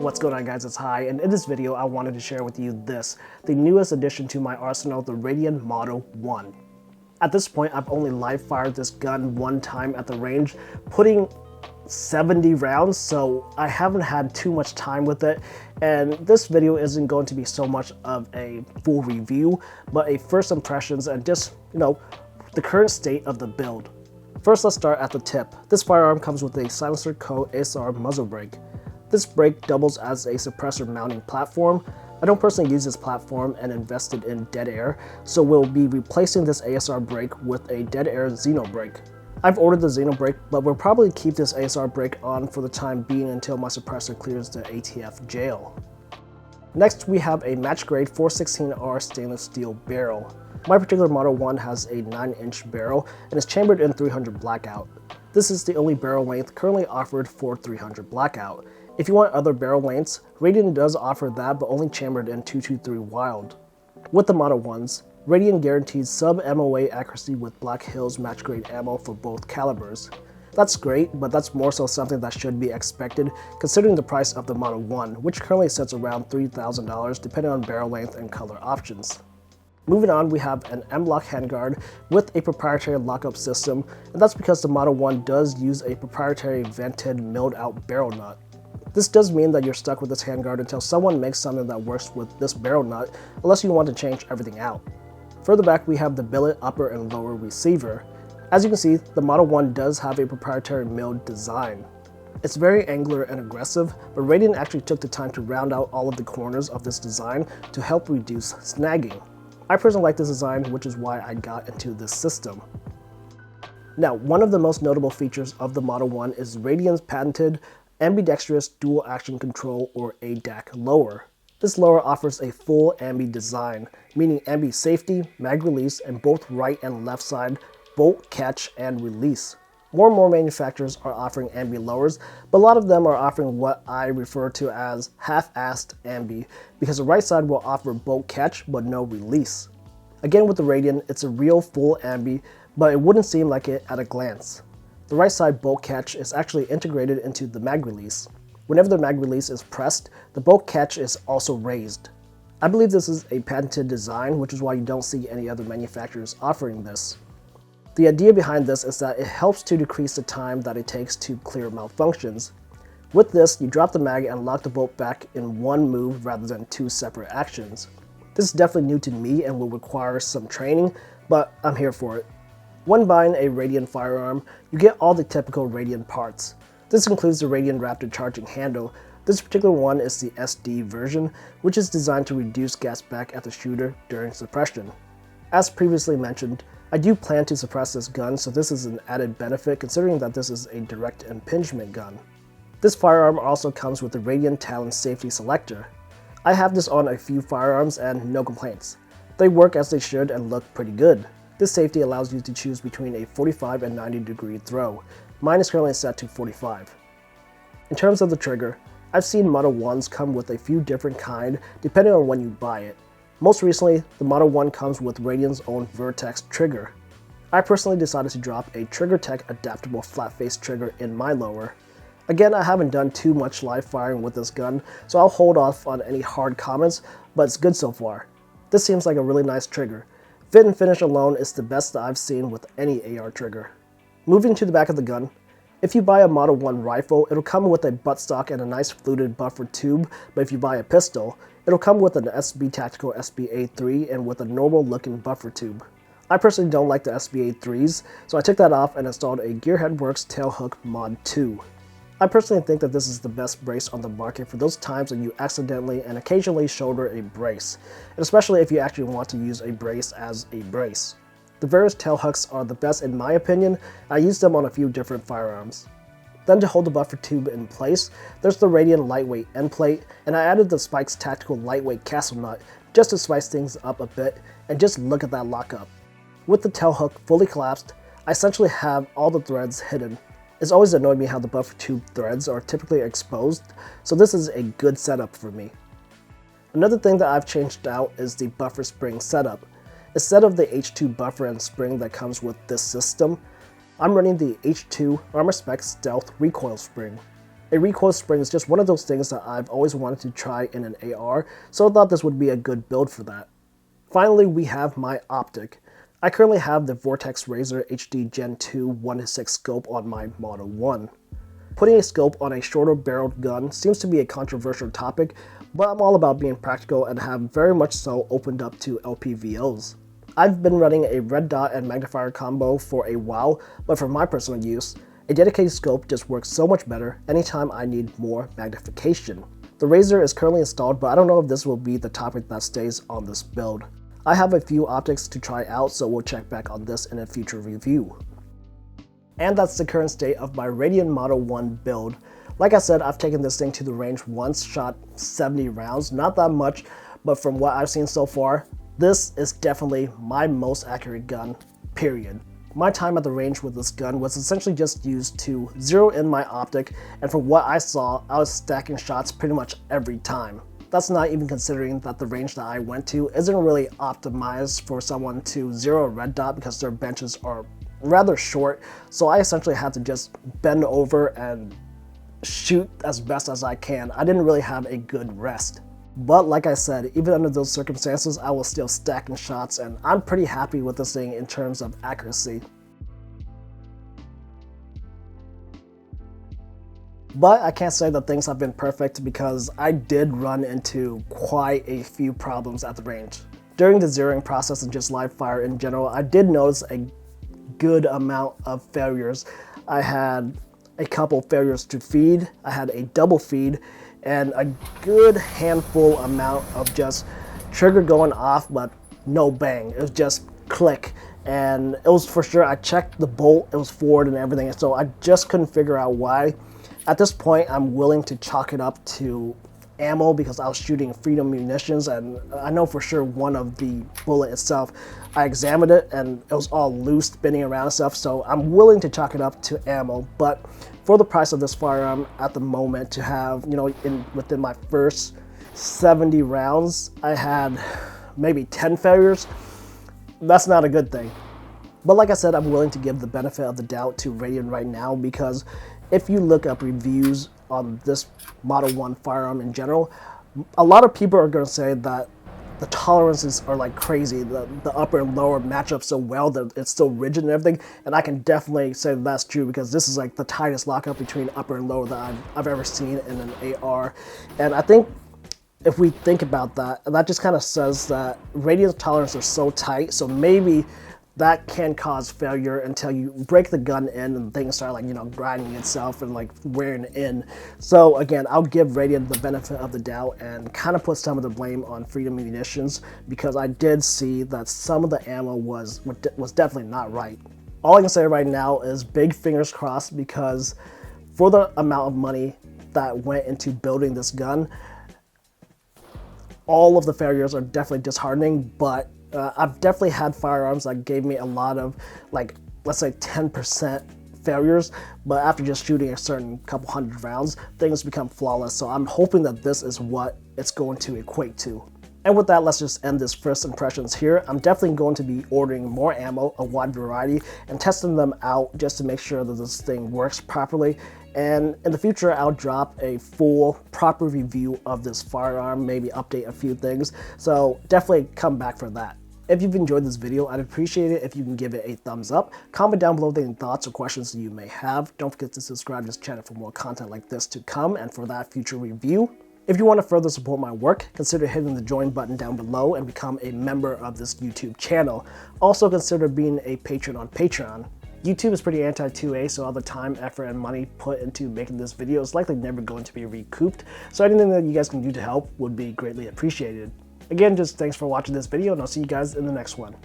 What's going on, guys? It's Hi, and in this video I wanted to share with you the newest addition to my arsenal, the Radian Model 1. At this point, I've only live fired this gun one time at the range, putting 70 rounds, so I haven't had too much time with it, and this video isn't going to be so much of a full review, but a first impressions and just, the current state of the build. First, let's start at the tip. This firearm comes with a Silencer Co. ASR muzzle brake. This brake doubles as a suppressor mounting platform. I don't personally use this platform and invested in dead air, so we'll be replacing this ASR brake with a dead air Xeno brake. I've ordered the Xeno brake, but we'll probably keep this ASR brake on for the time being until my suppressor clears the ATF jail. Next, we have a match grade 416R stainless steel barrel. My particular Model 1 has a 9-inch barrel and is chambered in 300 Blackout. This is the only barrel length currently offered for 300 Blackout. If you want other barrel lengths, Radian does offer that, but only chambered in 223 Wild. With the Model 1s, Radian guarantees sub-MOA accuracy with Black Hills match grade ammo for both calibers. That's great, but that's more so something that should be expected considering the price of the Model 1, which currently sits around $3,000 depending on barrel length and color options. Moving on, we have an M-LOK handguard with a proprietary lockup system, and that's because the Model 1 does use a proprietary vented milled out barrel nut. This does mean that you're stuck with this handguard until someone makes something that works with this barrel nut, unless you want to change everything out. Further back, we have the billet upper and lower receiver. As you can see, the Model 1 does have a proprietary milled design. It's very angular and aggressive, but Radian actually took the time to round out all of the corners of this design to help reduce snagging. I personally like this design, which is why I got into this system. Now, one of the most notable features of the Model 1 is Radian's patented ambidextrous dual action control, or ADAC lower. This lower offers a full ambi design, meaning ambi safety, mag release, and both right and left side bolt, catch, and release. More and more manufacturers are offering ambi lowers, but a lot of them are offering what I refer to as half-assed ambi, because the right side will offer bolt catch but no release. Again, with the Radian, it's a real full ambi, but it wouldn't seem like it at a glance. The right side bolt catch is actually integrated into the mag release. Whenever the mag release is pressed, the bolt catch is also raised. I believe this is a patented design, which is why you don't see any other manufacturers offering this. The idea behind this is that it helps to decrease the time that it takes to clear malfunctions. With this, you drop the mag and lock the bolt back in one move rather than two separate actions. This is definitely new to me and will require some training, but I'm here for it. When buying a Radian firearm, you get all the typical Radian parts. This includes the Radian Raptor charging handle. This particular one is the SD version, which is designed to reduce gas back at the shooter during suppression. As previously mentioned, I do plan to suppress this gun, so this is an added benefit considering that this is a direct impingement gun. This firearm also comes with the Radian Talon safety selector. I have this on a few firearms and no complaints. They work as they should and look pretty good. This safety allows you to choose between a 45 and 90 degree throw. Mine is currently set to 45. In terms of the trigger, I've seen Model 1s come with a few different kind depending on when you buy it. Most recently, the Model 1 comes with Radian's own Vertex trigger. I personally decided to drop a TriggerTech adaptable flat face trigger in my lower. Again, I haven't done too much live firing with this gun, so I'll hold off on any hard comments, but it's good so far. This seems like a really nice trigger. Fit and finish alone is the best that I've seen with any AR trigger. Moving to the back of the gun, if you buy a Model 1 rifle, it'll come with a buttstock and a nice fluted buffer tube, but if you buy a pistol, it'll come with an SB Tactical SB-A3 and with a normal looking buffer tube. I personally don't like the SB-A3s, so I took that off and installed a Gearhead Works Tailhook Mod 2. I personally think that this is the best brace on the market for those times when you accidentally and occasionally shoulder a brace, and especially if you actually want to use a brace as a brace. The various tail hooks are the best in my opinion. I used them on a few different firearms. Then to hold the buffer tube in place, there's the Radian lightweight end plate, and I added the Spikes tactical lightweight castle nut just to spice things up a bit, and just look at that lockup. With the tail hook fully collapsed, I essentially have all the threads hidden. It's always annoyed me how the buffer tube threads are typically exposed, so this is a good setup for me. Another thing that I've changed out is the buffer spring setup. Instead of the H2 buffer and spring that comes with this system, I'm running the H2 Armor Spec Stealth recoil spring. A recoil spring is just one of those things that I've always wanted to try in an AR, so I thought this would be a good build for that. Finally, we have my optic. I currently have the Vortex Razor HD Gen 2 1:6 scope on my Model 1. Putting a scope on a shorter barreled gun seems to be a controversial topic, but I'm all about being practical and have very much so opened up to LPVOs. I've been running a red dot and magnifier combo for a while, but for my personal use, a dedicated scope just works so much better anytime I need more magnification. The Razor is currently installed, but I don't know if this will be the topic that stays on this build. I have a few optics to try out, so we'll check back on this in a future review. And that's the current state of my Radian Model 1 build. Like I said, I've taken this thing to the range once, shot 70 rounds, not that much, but from what I've seen so far, this is definitely my most accurate gun, period. My time at the range with this gun was essentially just used to zero in my optic, and from what I saw, I was stacking shots pretty much every time. That's not even considering that the range that I went to isn't really optimized for someone to zero a red dot because their benches are rather short, so I essentially had to just bend over and shoot as best as I can. I didn't really have a good rest. But like I said, even under those circumstances, I was still stacking shots, and I'm pretty happy with this thing in terms of accuracy. But I can't say that things have been perfect because I did run into quite a few problems at the range. During the zeroing process and just live fire in general, I did notice a good amount of failures. I had a couple failures to feed, I had a double feed, and a good handful amount of just trigger going off but no bang. It was just click, and it was for sure, I checked the bolt, it was forward and everything, so I just couldn't figure out why. At this point, I'm willing to chalk it up to ammo because I was shooting Freedom munitions, and I know for sure one of the bullet itself, I examined it and it was all loose, spinning around and stuff, so I'm willing to chalk it up to ammo. But for the price of this firearm at the moment, to have, you know, within my first 70 rounds, I had maybe 10 failures. That's not a good thing. But like I said, I'm willing to give the benefit of the doubt to Radian right now, because if you look up reviews on this Model 1 firearm in general, a lot of people are going to say that the tolerances are like crazy. The upper and lower match up so well that it's so rigid and everything. And I can definitely say that's true, because this is like the tightest lockup between upper and lower that I've ever seen in an AR. And I think if we think about that, that just kind of says that Radian's tolerances are so tight, so maybe that can cause failure until you break the gun in and things start, like, you know, grinding itself and like wearing in. So again, I'll give Radian the benefit of the doubt and kind of put some of the blame on Freedom Munitions, because I did see that some of the ammo was definitely not right. All I can say right now is big fingers crossed, because for the amount of money that went into building this gun, all of the failures are definitely disheartening, but I've definitely had firearms that gave me a lot of, like, let's say 10% failures, but after just shooting a certain couple hundred rounds, things become flawless. So I'm hoping that this is what it's going to equate to. And with that, let's just end this first impressions here. I'm definitely going to be ordering more ammo, a wide variety, and testing them out just to make sure that this thing works properly. And in the future, I'll drop a full, proper review of this firearm, maybe update a few things. So definitely come back for that. If you've enjoyed this video, I'd appreciate it if you can give it a thumbs up. Comment down below any thoughts or questions that you may have. Don't forget to subscribe to this channel for more content like this to come and for that future review. If you want to further support my work, consider hitting the join button down below and become a member of this YouTube channel. Also consider being a patron on Patron. YouTube is pretty anti-2A, so all the time, effort, and money put into making this video is likely never going to be recouped. So anything that you guys can do to help would be greatly appreciated. Again, just thanks for watching this video, and I'll see you guys in the next one.